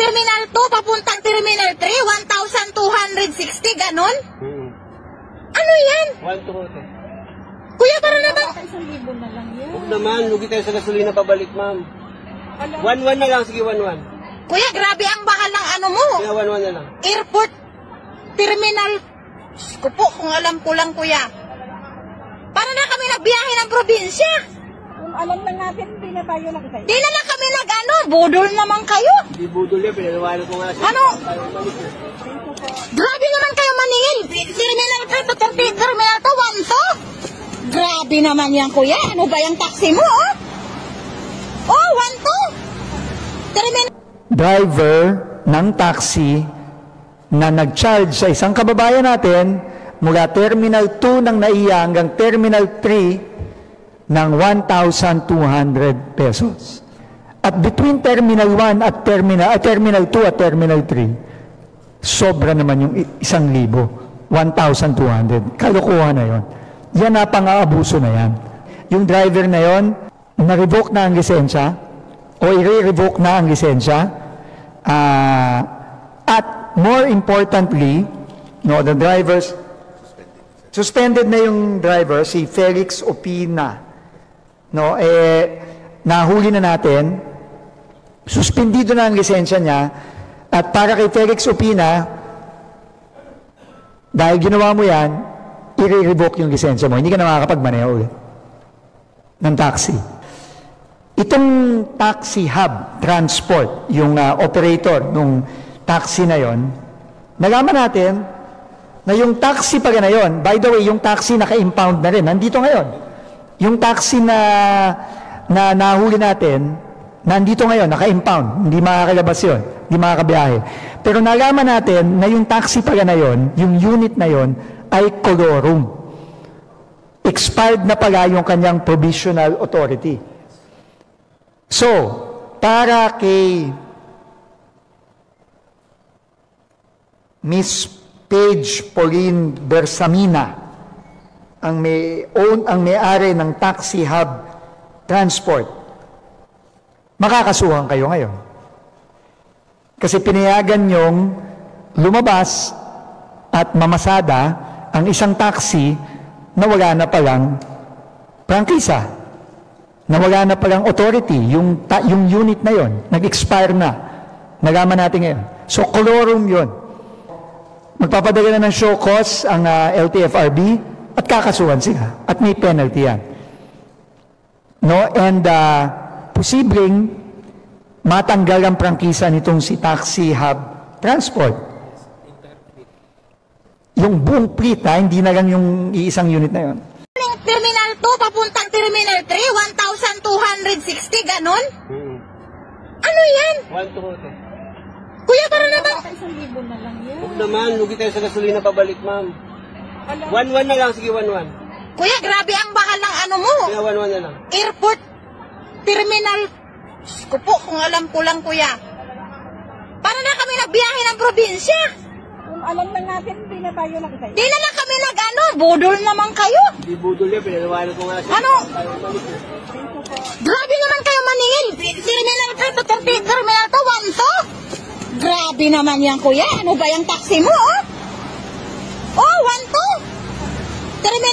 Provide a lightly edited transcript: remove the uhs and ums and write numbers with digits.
Terminal 2 papuntang Terminal 3, 1,260, ganon? Ano yan? 1,200. Kuya, para naman. 1,000 na lang yan. Huwag naman, lugi tayo sa gasolina pabalik, ma'am. 1,100 na lang, sige 1,100. Kuya, grabe ang bakal ng ano mo. Sige, 1,100 na lang. Airport, terminal. Diyos ko po, kung alam ko lang, kuya. Para na kami nagbiyahe ng probinsya. Kung alam lang natin, hindi na tayo nakisaya. Di na lang kami nag-ano, budol naman kayo. Di budol yan, pinalawanan ko nga siya. Ano? Grabe naman kayo maningil. Terminal 3 to Terminal 2, 1 to. Grabe naman yan, kuya. Ano ba yung taxi mo, oh? Oh, 1 to. Terminal. Driver ng taxi na nag-charge sa isang kababayan natin mula Terminal 2 ng NAIA hanggang Terminal 3 ng 1,200 pesos. At between Terminal 1 at Terminal 2 at Terminal 3, sobra naman yung 1,000, 1,200. Kalokohan na yon. Yan na pang-aabuso na yan. Yung driver na yon, na-revoke na ang lisensya o i-revoke na ang lisensya. At more importantly, no, the drivers, suspended na yung driver, si Felix Opina. No, nahuli na natin, suspendido na ang lisensya niya, at para kay Felix Opina, dahil ginawa mo yan, i-revoke yung lisensya mo, hindi ka na makakapagmaneho ulit ng taxi. Itong taxi hub transport, yung operator ng taxi na yon, nalaman natin na yung taxi pa na yon, by the way, yung taxi naka-impound na rin, nandito ngayon. Yung taxi na nahuli natin, nandito ngayon, naka-impound, hindi makakalabas yun, hindi makakabiyahe. Pero nalaman natin na yung taxi pa na yon, yung unit na yon, ay colorum. Expired na pala yung kanyang provisional authority. So, para kay Miss Paige Pauline Bersamina, ang may-ari ng taxi hub transport, makakasuhan kayo ngayon. Kasi pinayagan nyong lumabas at mamasada ang isang taxi na wala na palang prangkisa, na wala na palang authority, yung unit na yon, nag-expire na. Nalaman natin ngayon. So, colorum yon. Magpapadala na ng show cause ang LTFRB at kakasuhan sila. At may penalty yan. No? And posibleng matanggal ang prangkisa nitong si Taxi Hub Transport. Yung buong fleet, hindi na lang yung iisang unit na yon. Terminal 2 papuntang Terminal 3, 1,260, ganon? Ano yan? 1,200. Kuya, para naman. 1,000 na lang yan. Huwag naman, lugi tayo sa gasolina pabalik, ma'am. 1,100 na lang, sige 1,100. Kuya, grabe ang bakal ng ano mo. Sige, 1,100 na lang. Airport, terminal. Diyos ko po, kung alam ko lang, kuya. Para na kami nagbiyahe ng probinsya. Kung alam lang natin, hindi na tayo nakisaya. Di na lang kami nag-ano, budol naman kayo. Di budol yan, pinalawanan ko nga siya. Ano? Grabe naman kayo maningil. Terminal 3 to Terminal 2, 1 to. Grabe naman yan, kuya. Ano ba yung taxi mo, oh? Oh, 1 to. Terminal